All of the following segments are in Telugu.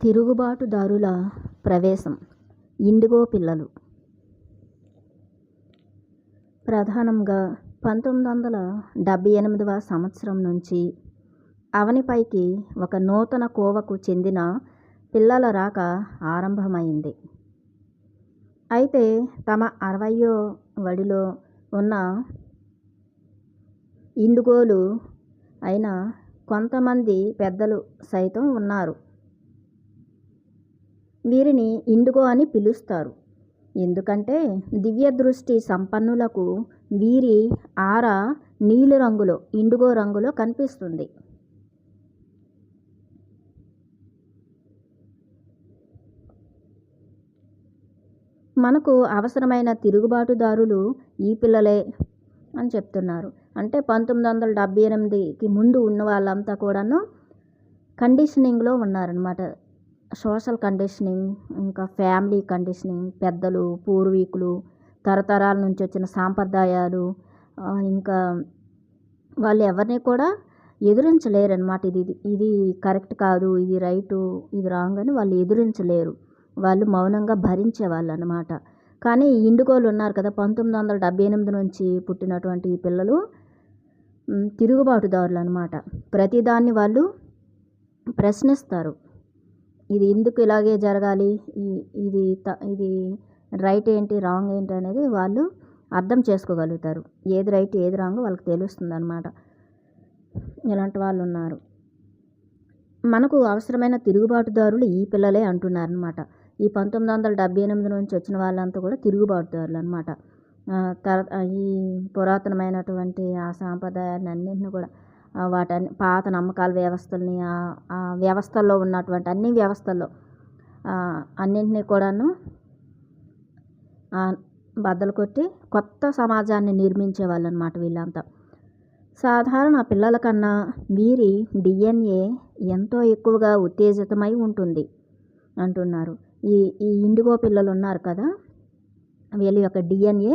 తిరుగుబాటుదారుల ప్రవేశం. ఇండిగో పిల్లలు. ప్రధానంగా 1978వ సంవత్సరం నుంచి అవనిపైకి ఒక నూతన కోవకు చెందిన పిల్లల రాక ఆరంభమైంది. అయితే తమ 60వ వడిలో ఉన్న ఇండిగోలు అయిన కొంతమంది పెద్దలు సైతం ఉన్నారు. వీరిని ఇండిగో అని పిలుస్తారు. ఎందుకంటే దివ్య దృష్టి సంపన్నులకు వీరి ఆర నీలి రంగులో, ఇండిగో రంగులో కనిపిస్తుంది. మనకు అవసరమైన తిరుగుబాటుదారులు ఈ పిల్లలే అని చెప్తున్నారు. అంటే 1978కి ముందు ఉన్న వాళ్ళంతా కూడాను కండిషనింగ్లో ఉన్నారనమాట. సోషల్ కండిషనింగ్, ఇంకా ఫ్యామిలీ కండిషనింగ్, పెద్దలు, పూర్వీకులు, తరతరాల నుంచి వచ్చిన సాంప్రదాయాలు, ఇంకా వాళ్ళు ఎవరిని కూడా ఎదిరించలేరనమాట. ఇది కరెక్ట్ కాదు, ఇది రైటు, ఇది రాంగ్ అని వాళ్ళు ఎదిరించలేరు. వాళ్ళు మౌనంగా భరించేవాళ్ళు అనమాట. కానీ ఇండిగోలు ఉన్నారు కదా, 1978 నుంచి పుట్టినటువంటి ఈ పిల్లలు తిరుగుబాటుదారులు అనమాట. ప్రతిదాన్ని వాళ్ళు ప్రశ్నిస్తారు. ఇది ఎందుకు ఇలాగే జరగాలి, ఇది రైట్ ఏంటి, రాంగ్ ఏంటి అనేది వాళ్ళు అర్థం చేసుకోగలుగుతారు. ఏది రైట్ ఏది రాంగ్ వాళ్ళకి తెలుస్తుంది అనమాట. ఇలాంటి వాళ్ళు ఉన్నారు. మనకు అవసరమైన తిరుగుబాటుదారులు ఈ పిల్లలే అంటున్నారనమాట. ఈ 1978 నుంచి వచ్చిన వాళ్ళంతా కూడా తిరుగుబాటుదారులు అనమాట. ఈ పురాతనమైనటువంటి ఆ సాంప్రదాయాన్ని అన్నింటినీ కూడా వాటన్ని పాత నమ్మకాల వ్యవస్థల్ని, ఆ వ్యవస్థల్లో ఉన్నటువంటి అన్ని వ్యవస్థల్లో అన్నింటినీ కూడాను బద్దలు కొట్టి కొత్త సమాజాన్ని నిర్మించే వాళ్ళు అనమాట వీళ్ళంతా. సాధారణ పిల్లల కన్నా వీరి DNA ఎంతో ఎక్కువగా ఉత్తేజితమై ఉంటుంది అంటున్నారు. ఈ ఇండిగో పిల్లలు ఉన్నారు కదా, వీళ్ళ యొక్క DNA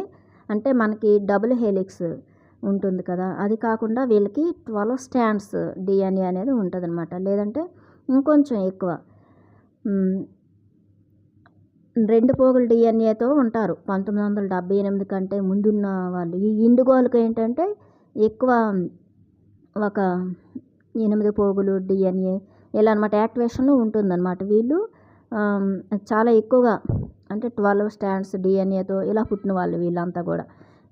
అంటే మనకి డబుల్ హెలిక్స్ ఉంటుంది కదా, అది కాకుండా వీళ్ళకి 12 స్ట్రాండ్స్ DNA అనేది ఉంటుంది అనమాట. లేదంటే ఇంకొంచెం ఎక్కువ 2 పోగుల DNAతో ఉంటారు 1978 కంటే ముందున్న వాళ్ళు. ఈ ఇండిగోలకు ఏంటంటే ఎక్కువ ఒక 8 పోగులు DNA ఇలా అనమాట యాక్టివేషన్లో ఉంటుందన్నమాట. వీళ్ళు చాలా ఎక్కువగా అంటే 12 స్ట్రాండ్స్ DNAతో ఇలా పుట్టిన వాళ్ళు వీళ్ళంతా కూడా,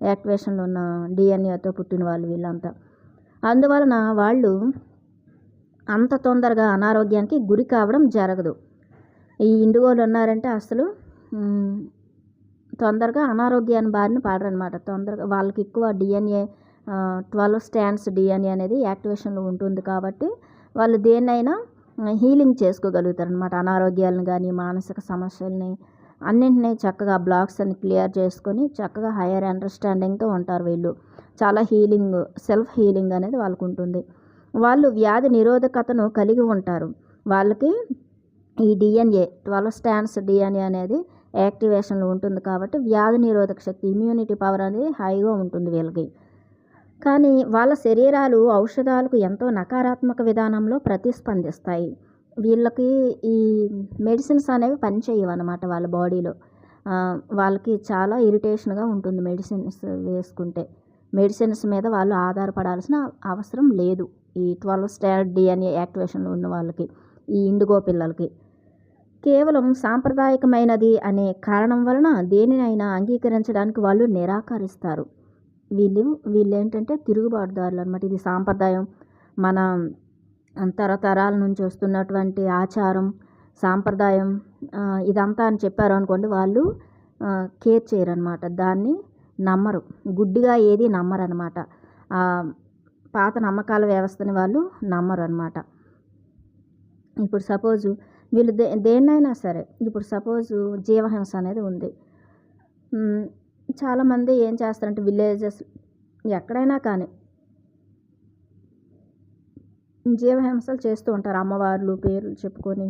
యాక్టివేషన్లో ఉన్న DNAతో పుట్టిన వాళ్ళు వీళ్ళంతా. అందువలన వాళ్ళు అంత తొందరగా అనారోగ్యానికి గురి కావడం జరగదు. ఈ ఇండిగోలు ఉన్నారంటే అసలు తొందరగా అనారోగ్యాన్ని బారిన పడరనమాట. తొందరగా వాళ్ళకి ఎక్కువ DNA 12 స్ట్రాండ్స్ DNA అనేది యాక్టివేషన్లో ఉంటుంది కాబట్టి వాళ్ళు దేన్నైనా హీలింగ్ చేసుకోగలుగుతారు అనమాట. అనారోగ్యాలను కానీ, మానసిక సమస్యల్ని అన్నింటినీ చక్కగా బ్లాక్స్ అని క్లియర్ చేసుకొని చక్కగా హయ్యర్ అండర్స్టాండింగ్తో ఉంటారు వీళ్ళు. చాలా హీలింగ్, సెల్ఫ్ హీలింగ్ అనేది వాళ్ళకు ఉంటుంది. వాళ్ళు వ్యాధి నిరోధకతను కలిగి ఉంటారు. వాళ్ళకి ఈ DNA 12 స్ట్రాండ్స్ DNA అనేది యాక్టివేషన్లో ఉంటుంది కాబట్టి వ్యాధి నిరోధక శక్తి, ఇమ్యూనిటీ పవర్ అనేది హైగా ఉంటుంది వీళ్ళకి. కానీ వాళ్ళ శరీరాలు ఔషధాలకు ఎంతో నకారాత్మక విధానంలో ప్రతిస్పందిస్తాయి. వీళ్ళకి ఈ మెడిసిన్స్ అనేవి పనిచేయవు అన్నమాట వాళ్ళ బాడీలో. వాళ్ళకి చాలా ఇరిటేషన్గా ఉంటుంది మెడిసిన్స్ వేసుకుంటే. మెడిసిన్స్ మీద వాళ్ళు ఆధారపడాల్సిన అవసరం లేదు ఈ 12 స్ట్రాండ్ DNA యాక్టివేషన్లో ఉన్న వాళ్ళకి, ఈ ఇండిగో పిల్లలకి. కేవలం సాంప్రదాయకమైనది అనే కారణం వలన దేనినైనా అంగీకరించడానికి వాళ్ళు నిరాకరిస్తారు. వీళ్ళు ఏంటంటే తిరుగుబాటుదారులు అనమాట. ఇది సాంప్రదాయం, మన తరతరాల నుంచి వస్తున్నటువంటి ఆచారం, సాంప్రదాయం ఇదంతా అని చెప్పారు అనుకోండి, వాళ్ళు కేర్ చేయరనమాట. దాన్ని నమ్మరు, గుడ్డిగా ఏది నమ్మరు అనమాట. పాత నమ్మకాల వ్యవస్థని వాళ్ళు నమ్మరు అనమాట. ఇప్పుడు సపోజు వీళ్ళు దేన్నైనా సరే, ఇప్పుడు సపోజు జీవహింస అనేది ఉంది. చాలామంది ఏం చేస్తారంటే విలేజెస్ ఎక్కడైనా కానీ జీవహింసలు చేస్తూ ఉంటారు. అమ్మవార్లు పేర్లు చెప్పుకొని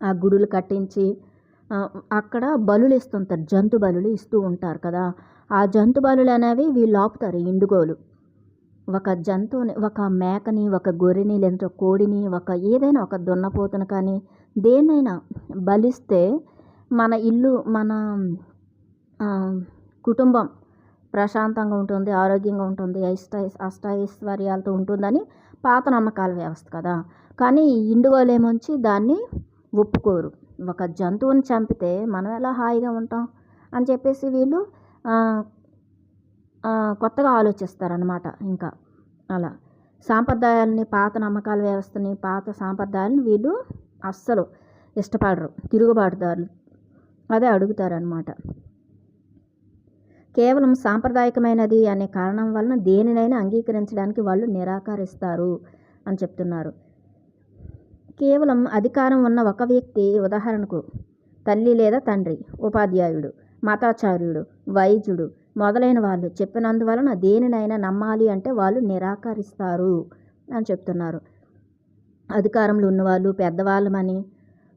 ఆ గుడులు కట్టించి అక్కడ బలులు ఇస్తుంటారు, జంతు బలులు ఇస్తూ ఉంటారు కదా. ఆ జంతు బలులు అనేవి వీళ్ళు ఆపుతారు ఇండిగోలు. ఒక జంతువుని, ఒక మేకని, ఒక గొర్రెని, లేదంటే ఒక కోడిని, ఏదైనా ఒక దున్నపోతును కానీ దేన్నైనా బలిస్తే మన ఇల్లు, మన కుటుంబం ప్రశాంతంగా ఉంటుంది, ఆరోగ్యంగా ఉంటుంది, అష్టైశ్వర్యాలతో ఉంటుందని పాత నమ్మకాల వ్యవస్థ కదా. కానీ ఈ ఇండుగోలేమొచ్చి దాన్ని ఒప్పుకోరు. ఒక జంతువుని చంపితే మనం ఎలా హాయిగా ఉంటాం అని చెప్పేసి వీళ్ళు కొత్తగా ఆలోచిస్తారనమాట. ఇంకా అలా సాంప్రదాయాలని, పాత నమ్మకాల వ్యవస్థని, పాత సాంప్రదాయాలను వీళ్ళు అస్సలు ఇష్టపడరు, తిరుగుబాటుదారులు. అదే అడుగుతారనమాట. కేవలం సాంప్రదాయకమైనది అనే కారణం వలన దేనినైనా అంగీకరించడానికి వాళ్ళు నిరాకరిస్తారు అని చెప్తున్నారు. కేవలం అధికారం ఉన్న ఒక వ్యక్తి, ఉదాహరణకు తల్లి లేదా తండ్రి, ఉపాధ్యాయుడు, మతాచార్యుడు, వైద్యుడు మొదలైన వాళ్ళు చెప్పినందువలన దేనినైనా నమ్మాలి అంటే వాళ్ళు నిరాకరిస్తారు అని చెప్తున్నారు. అధికారంలో ఉన్నవాళ్ళు పెద్దవాళ్ళమని,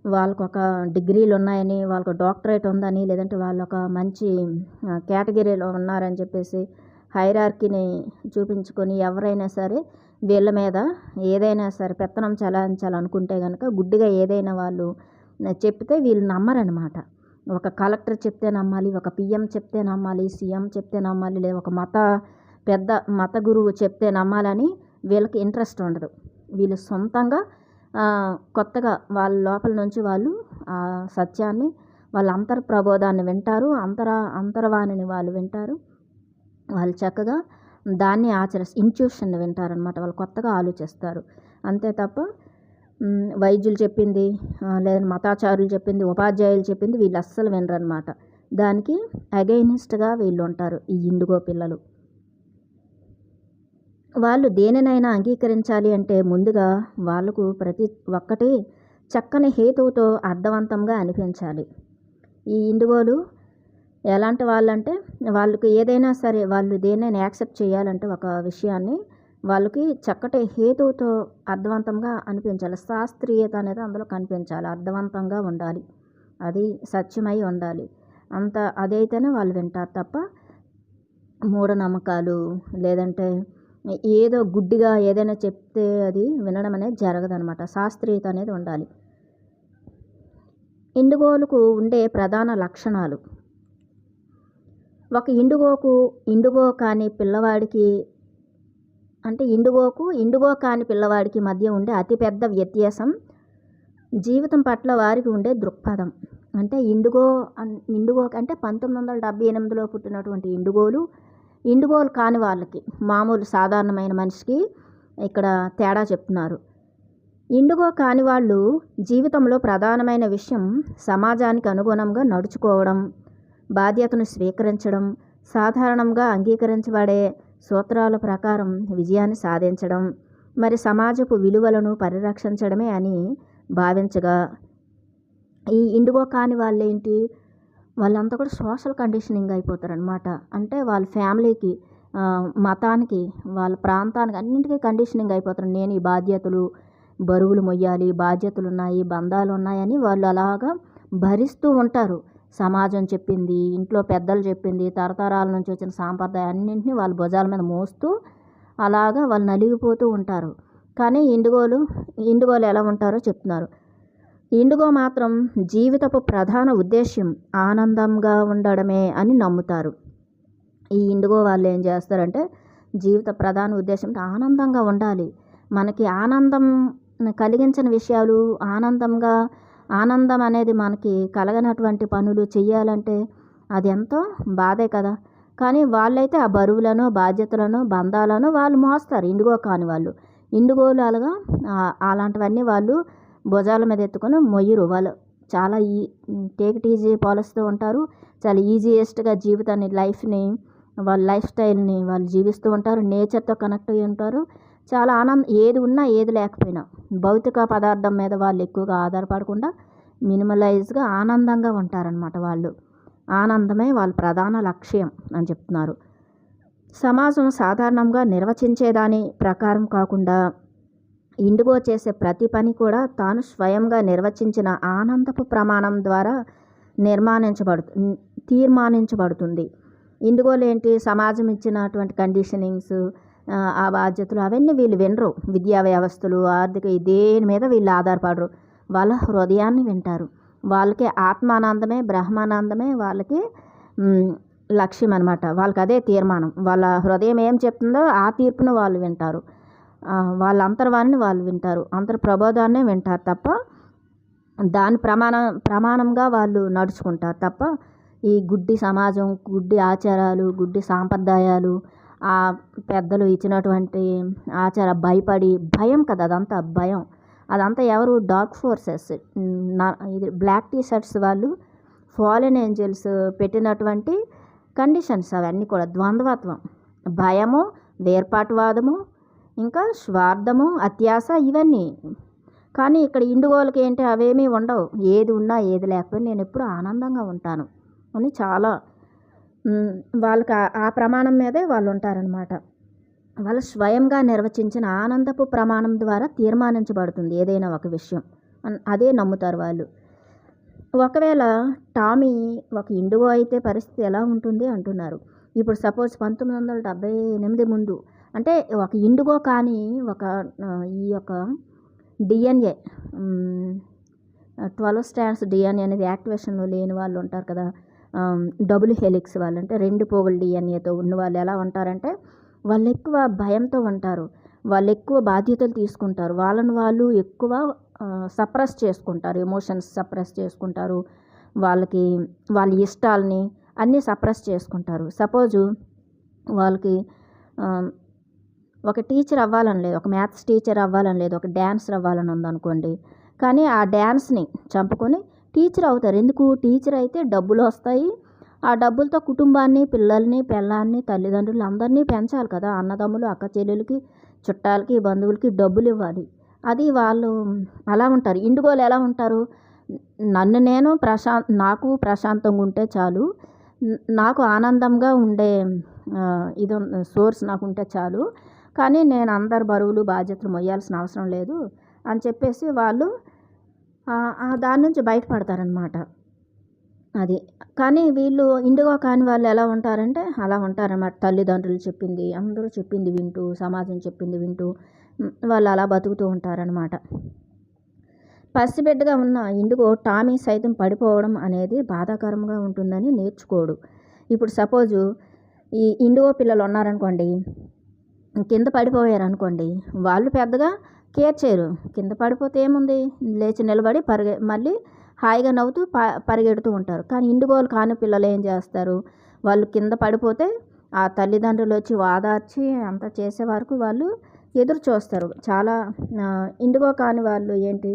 వాళ్ళకొక డిగ్రీలు ఉన్నాయని, వాళ్ళకు డాక్టరేట్ ఉందని, లేదంటే వాళ్ళొక మంచి కేటగిరీలో ఉన్నారని చెప్పేసి హైరార్కీని చూపించుకొని ఎవరైనా సరే వీళ్ళ మీద ఏదైనా సరే పెత్తనం చెలాయించాలనుకుంటే కనుక గుడ్డిగా ఏదైనా వాళ్ళు చెప్తే వీళ్ళు నమ్మరనమాట. ఒక కలెక్టర్ చెప్తే నమ్మాలి, ఒక పిఎం చెప్తే నమ్మాలి, సీఎం చెప్తే నమ్మాలి, లేదా ఒక పెద్ద మత గురువు చెప్తే నమ్మాలని వీళ్ళకి ఇంట్రెస్ట్ ఉండదు. వీళ్ళు సొంతంగా కొత్తగా వాళ్ళ లోపల నుంచి వాళ్ళు సత్యాన్ని, వాళ్ళ అంతర్ప్రబోధాన్ని వింటారు, అంతర్వాణిని వాళ్ళు వింటారు. వాళ్ళు చక్కగా దాన్ని ఇంట్యూషన్ని వింటారనమాట. వాళ్ళు కొత్తగా ఆలోచిస్తారు అంతే తప్ప వైద్యులు చెప్పింది, లేదా మతాచారులు చెప్పింది, ఉపాధ్యాయులు చెప్పింది వీళ్ళు అస్సలు వినరనమాట. దానికి అగైనిస్ట్గా వీళ్ళు ఉంటారు ఈ ఇండిగో పిల్లలు. వాళ్ళు దేనినైనా అంగీకరించాలి అంటే ముందుగా వాళ్ళకు ప్రతి ఒక్కటి చక్కని హేతువుతో అర్థవంతంగా అనిపించాలి. ఈ ఇండిగోలు ఎలాంటి వాళ్ళంటే వాళ్ళకి ఏదైనా సరే వాళ్ళు దేన్నైనా యాక్సెప్ట్ చేయాలంటే ఒక విషయాన్ని వాళ్ళకి చక్కటి హేతువుతో అర్థవంతంగా అనిపించాలి. శాస్త్రీయత అనేది అందులో కనిపించాలి, అర్థవంతంగా ఉండాలి, అది సత్యమై ఉండాలి. అదైతేనే వాళ్ళు వింటారు తప్ప మూఢనమ్మకాలు లేదంటే ఏదో గుడ్డిగా ఏదైనా చెప్తే అది వినడం అనేది జరగదనమాట. శాస్త్రీయత అనేది ఉండాలి. ఇండిగోలకు ఉండే ప్రధాన లక్షణాలు. ఒక ఇండిగో కాని పిల్లవాడికి అంటే ఇండిగో కాని పిల్లవాడికి మధ్య ఉండే అతిపెద్ద వ్యత్యాసం జీవితం పట్ల వారికి ఉండే దృక్పథం. అంటే ఇండిగో అంటే 1978లో పుట్టినటువంటి ఇండిగోలు కాని వాళ్ళకి, మామూలు సాధారణమైన మనిషికి ఇక్కడ తేడా చెప్తున్నారు. ఇండిగో కాని వాళ్ళు జీవితంలో ప్రధానమైన విషయం సమాజానికి అనుగుణంగా నడుచుకోవడం, బాధ్యతను స్వీకరించడం, సాధారణంగా అంగీకరించబడే సూత్రాల ప్రకారం విజయాన్ని సాధించడం, మరి సమాజపు విలువలను పరిరక్షించడమే అని భావించగా, ఈ ఇండిగో కాని వాళ్ళేంటి, వాళ్ళంతా కూడా సోషల్ కండిషనింగ్ అయిపోతారనమాట. అంటే వాళ్ళ ఫ్యామిలీకి, మతానికి, వాళ్ళ ప్రాంతానికి అన్నింటికీ కండిషనింగ్ అయిపోతారు. నేను ఈ బాధ్యతలు, బరువులు మొయ్యాలి, బాధ్యతలు ఉన్నాయి, బంధాలు ఉన్నాయని వాళ్ళు అలాగా భరిస్తూ ఉంటారు. సమాజం చెప్పింది, ఇంట్లో పెద్దలు చెప్పింది, తరతరాల నుంచి వచ్చిన సాంప్రదాయం అన్నింటినీ వాళ్ళ భుజాల మీద మోస్తూ అలాగా వాళ్ళు నలిగిపోతూ ఉంటారు. కానీ ఇండిగోలు ఎలా ఉంటారో చెప్తున్నారు. ఇండిగో మాత్రం జీవితపు ప్రధాన ఉద్దేశ్యం ఆనందంగా ఉండడమే అని నమ్ముతారు. ఈ ఇండిగో వాళ్ళు ఏం చేస్తారంటే జీవిత ప్రధాన ఉద్దేశం ఆనందంగా ఉండాలి. మనకి ఆనందం కలిగించిన విషయాలు, ఆనందం అనేది మనకి కలగనటువంటి పనులు చెయ్యాలంటే అది ఎంతో బాధే కదా. కానీ వాళ్ళైతే ఆ బరువులను, బాధ్యతలను, బంధాలను వాళ్ళు మోస్తారు. ఇండిగో కాని వాళ్ళు, ఇండిగోలు అలాంటివన్నీ వాళ్ళు భుజాల మీద ఎత్తుకొని మొయ్యరు. వాళ్ళు చాలా టేక్ ఇట్ ఈజీ పాలిస్తూ ఉంటారు. చాలా ఈజియెస్ట్గా జీవితాన్ని, వాళ్ళ లైఫ్ స్టైల్ని వాళ్ళు జీవిస్తూ ఉంటారు. నేచర్తో కనెక్ట్ అయ్యి ఉంటారు. చాలా ఏది ఉన్నా ఏది లేకపోయినా భౌతిక పదార్థం మీద వాళ్ళు ఎక్కువగా ఆధారపడకుండా మినిమలైజ్గా ఆనందంగా ఉంటారనమాట. వాళ్ళు ఆనందమే వాళ్ళ ప్రధాన లక్ష్యం అని చెప్తున్నారు. సమాజం సాధారణంగా నిర్వచించేదాని ప్రకారం కాకుండా ఇండిగో చేసే ప్రతి పని కూడా తాను స్వయంగా నిర్వచించిన ఆనందపు ప్రమాణం ద్వారా తీర్మానించబడుతుంది. ఇండిగోలు ఏంటి, సమాజం ఇచ్చినటువంటి కండిషనింగ్స్, ఆ బాధ్యతలు అవన్నీ వీళ్ళు వినరు. విద్యా వ్యవస్థలు, ఆర్థిక దేని మీద వీళ్ళు ఆధారపడరు. వాళ్ళ హృదయాన్ని వింటారు. వాళ్ళకి ఆత్మానందమే, బ్రహ్మానందమే వాళ్ళకి లక్ష్యం అనమాట. వాళ్ళకి అదే తీర్మానం. వాళ్ళ హృదయం ఏం చెప్తుందో ఆ తీర్పును వాళ్ళు వింటారు. వాళ్ళ అంతర్వాణిని వాళ్ళు వింటారు. అంతర్ప్రబోధాన్నే వింటారు తప్ప దాని ప్రమాణంగా వాళ్ళు నడుచుకుంటారు తప్ప ఈ గుడ్డి సమాజం, గుడ్డి ఆచారాలు, గుడ్డి సాంప్రదాయాలు, ఆ పెద్దలు ఇచ్చినటువంటి భయపడి భయం కదా అదంతా భయం. అదంతా ఎవరు? డార్క్ ఫోర్సెస్, ఇది బ్లాక్ టీ షర్ట్స్ వాళ్ళు, ఫాలెన్ ఏంజల్స్ పెట్టినటువంటి కండిషన్స్ అవన్నీ కూడా. ద్వంద్వత్వం, భయము, వేర్పాటువాదము, ఇంకా స్వార్థము, అత్యాశ, ఇవన్నీ. కానీ ఇక్కడ ఇండిగోలకి ఏంటి? అవేమీ ఉండవు. ఏది ఉన్నా ఏది లేకపోయినా నేను ఎప్పుడు ఆనందంగా ఉంటాను అని చాలా వాళ్ళకి ఆ ప్రమాణం మీదే వాళ్ళు ఉంటారనమాట. వాళ్ళు స్వయంగా నిర్వచించిన ఆనందపు ప్రమాణం ద్వారా తీర్మానించబడుతుంది ఏదైనా ఒక విషయం. అదే నమ్ముతారు వాళ్ళు. ఒకవేళ టామీ ఒక ఇండిగో అయితే పరిస్థితి ఎలా ఉంటుంది అంటున్నారు. ఇప్పుడు సపోజ్ 1978 ముందు అంటే ఒక ఇండిగో కానీ ఈ యొక్క డిఎన్ఏ 12 స్ట్రాండ్స్ డిఎన్ఏ అనేది యాక్టివేషన్లో లేని వాళ్ళు ఉంటారు కదా, డబుల్ హెలిక్స్ వాళ్ళు, అంటే 2 పోగుల డిఎన్ఏతో ఉన్న వాళ్ళు ఎలా ఉంటారంటే వాళ్ళు ఎక్కువ భయంతో ఉంటారు. వాళ్ళు ఎక్కువ బాధ్యతలు తీసుకుంటారు. వాళ్ళని వాళ్ళు ఎక్కువ సప్రెస్ చేసుకుంటారు. ఎమోషన్స్ సప్రెస్ చేసుకుంటారు. వాళ్ళ ఇష్టాలని అన్నీ సప్రెస్ చేసుకుంటారు. సపోజు వాళ్ళకి ఒక టీచర్ అవ్వాలని లేదు, ఒక మ్యాథ్స్ టీచర్ అవ్వాలని లేదు, ఒక డ్యాన్సర్ అవ్వాలని ఉందనుకోండి. కానీ ఆ డ్యాన్స్ని చంపుకొని టీచర్ అవుతారు. ఎందుకు? టీచర్ అయితే డబ్బులు వస్తాయి. ఆ డబ్బులతో కుటుంబాన్ని, పిల్లల్ని, పెళ్ళాన్ని, తల్లిదండ్రులు అందరినీ పెంచాలి కదా. అన్నదమ్ములు, అక్క చెల్లెలకి, చుట్టాలకి, బంధువులకి డబ్బులు ఇవ్వాలి. అది వాళ్ళు అలా ఉంటారు. ఇండిగోలు ఎలా ఉంటారు? నాకు ప్రశాంతంగా ఉంటే చాలు, నాకు ఆనందంగా ఉండే ఇది సోర్స్ నాకు ఉంటే చాలు, కానీ నేను అందరి బరువులు బాధ్యతలు మొయ్యాల్సిన అవసరం లేదు అని చెప్పేసి వాళ్ళు దాని నుంచి బయటపడతారనమాట. అది. కానీ వీళ్ళు ఇండిగో కాని వాళ్ళు ఎలా ఉంటారంటే అలా ఉంటారన్నమాట. తల్లిదండ్రులు చెప్పింది, అందరూ చెప్పింది వింటూ, సమాజం చెప్పింది వింటూ వాళ్ళు అలా బతుకుతూ ఉంటారనమాట. పసిబిడ్డగా ఉన్న ఇండిగో టామీ సైతం పడిపోవడం అనేది బాధాకరంగా ఉంటుందని నేర్చుకోడు. ఇప్పుడు సపోజు ఈ ఇండిగో పిల్లలు ఉన్నారనుకోండి, కింద పడిపోయారనుకోండి, వాళ్ళు పెద్దగా కేర్ చేయరు. కింద పడిపోతే ఏముంది, లేచి నిలబడి మళ్ళీ హాయిగా నవ్వుతూ పరిగెడుతూ ఉంటారు. కానీ ఇండిగోలు కాని పిల్లలు ఏం చేస్తారు? వాళ్ళు కింద పడిపోతే ఆ తల్లిదండ్రులు వచ్చి వాదార్చి అంతా చేసే వరకు వాళ్ళు ఎదురు చూస్తారు. చాలా ఇండిగో కాని వాళ్ళు ఏంటి,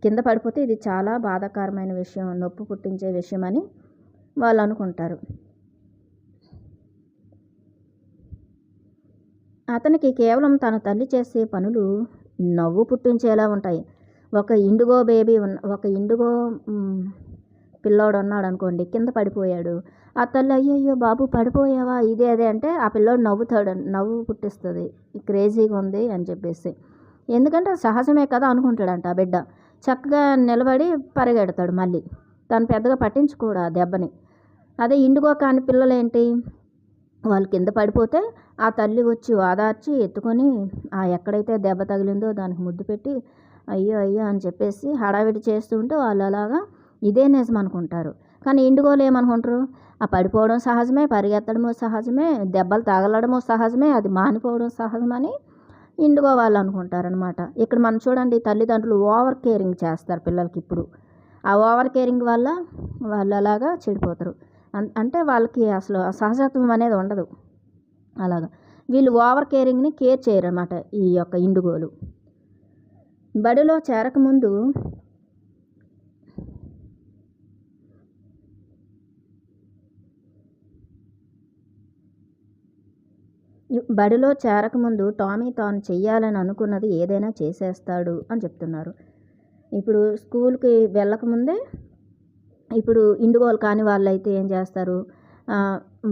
కింద పడిపోతే ఇది చాలా బాధాకరమైన విషయం, నొప్పి పుట్టించే విషయం అని వాళ్ళు అనుకుంటారు. అతనికి కేవలం తన తల్లి చేసే పనులు నవ్వు పుట్టించేలా ఉంటాయి. ఒక ఇండిగో పిల్లోడు ఉన్నాడు అనుకోండి, కింద పడిపోయాడు. ఆ తల్లి అయ్యయ్యో బాబు పడిపోయావా, ఇదే అదే అంటే ఆ పిల్లోడు నవ్వుతాడు, నవ్వు పుట్టిస్తుంది, క్రేజీగా ఉంది అని చెప్పేసి. ఎందుకంటే సహజమే కదా అనుకుంటాడంట ఆ బిడ్డ. చక్కగా నిలబడి పరిగెడతాడు. మళ్ళీ తను పెద్దగా పట్టించుకోడు ఆ దెబ్బని. అదే ఇండిగో కాని పిల్లలు ఏంటి, వాళ్ళు కింద పడిపోతే ఆ తల్లి వచ్చి ఓదార్చి ఎత్తుకొని ఎక్కడైతే దెబ్బ తగిలిందో దానికి ముద్దు పెట్టి అయ్యో అయ్యో అని చెప్పేసి హడావిడి చేస్తూ ఉంటే వాళ్ళు అలాగా ఇదే నిజం అనుకుంటారు. కానీ ఇండిగోలు ఏమనుకుంటారు, ఆ పడిపోవడం సహజమే, పరిగెత్తడము సహజమే, దెబ్బలు తగలడము సహజమే, అది మానిపోవడం సహజమని ఇండిగో వాళ్ళు అనుకుంటారనమాట. ఇక్కడ మనం చూడండి, తల్లిదండ్రులు ఓవర్ కేరింగ్ చేస్తారు పిల్లలకి. ఇప్పుడు ఆ ఓవర్ కేరింగ్ వల్ల వాళ్ళు అలాగా చెడిపోతారు. అంటే వాళ్ళకి అసలు సహజత్వం అనేది ఉండదు. అలాగా వీళ్ళు ఓవర్ కేరింగ్ని కేర్ చేయరన్నమాట ఈ యొక్క ఇండిగోలు. బడిలో చేరకముందు టామీ తాను చెయ్యాలని అనుకున్నది ఏదైనా చేసేస్తాడు అని చెప్తున్నారు. ఇప్పుడు స్కూల్కి వెళ్ళకముందే ఇప్పుడు ఇండిగోలు కాని వాళ్ళైతే ఏం చేస్తారు,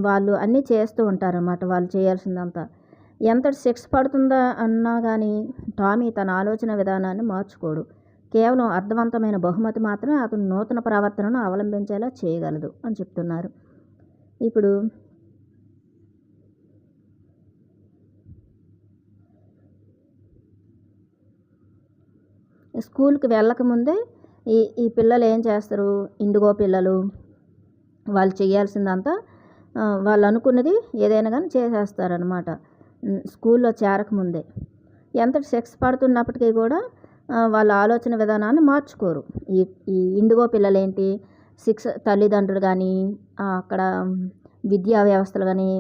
వాళ్ళు అన్నీ చేస్తూ ఉంటారన్నమాట. వాళ్ళు చేయాల్సిందంతా ఎంతటి శిక్ష పడుతుందా అన్నా కానీ టామీ తన ఆలోచన విధానాన్ని మార్చుకోడు. కేవలం అర్థవంతమైన బహుమతి మాత్రమే అతను నూతన ప్రవర్తనను అవలంబించేలా చేయగలదు అని చెప్తున్నారు. ఇప్పుడు స్కూల్కి వెళ్ళకముందే ఈ ఈ పిల్లలు ఏం చేస్తారు, ఇండిగో పిల్లలు వాళ్ళు చేయాల్సిందంతా వాళ్ళు అనుకున్నది ఏదైనా కానీ చేసేస్తారనమాట స్కూల్లో చేరకముందే. ఎంతటి సెక్స్ పడుతున్నప్పటికీ కూడా వాళ్ళ ఆలోచన విధానాన్ని మార్చుకోరు. ఈ ఈ ఇండిగో పిల్లలేంటి, తల్లిదండ్రులు కానీ అక్కడ విద్యా వ్యవస్థలు కానీ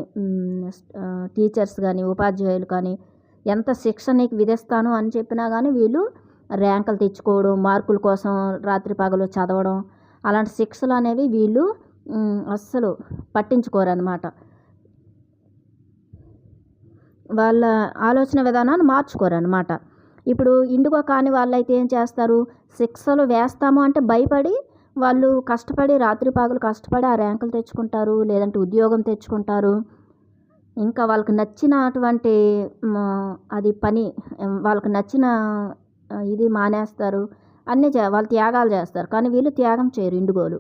టీచర్స్ కానీ ఉపాధ్యాయులు కానీ ఎంత శిక్ష నీకు విధిస్తాను అని చెప్పినా కానీ వీళ్ళు ర్యాంకులు తెచ్చుకోవడం, మార్కుల కోసం రాత్రి పగలు చదవడం, అలాంటి శిక్షలు అనేవి వీళ్ళు అస్సలు పట్టించుకోరన్నమాట. వాళ్ళ ఆలోచన విధానాన్ని మార్చుకోరన్నమాట. ఇప్పుడు ఇండిగో కాని వాళ్ళైతే ఏం చేస్తారు, శిక్షలు వేస్తాము అంటే భయపడి వాళ్ళు కష్టపడి రాత్రి పగలు కష్టపడి ఆ ర్యాంకులు తెచ్చుకుంటారు, లేదంటే ఉద్యోగం తెచ్చుకుంటారు. ఇంకా వాళ్ళకి నచ్చినటువంటి అది పని వాళ్ళకి నచ్చిన ఇది మానేస్తారు, అన్నీ వాళ్ళు త్యాగాలు చేస్తారు. కానీ వీళ్ళు త్యాగం చేయరు ఇండిగోలు.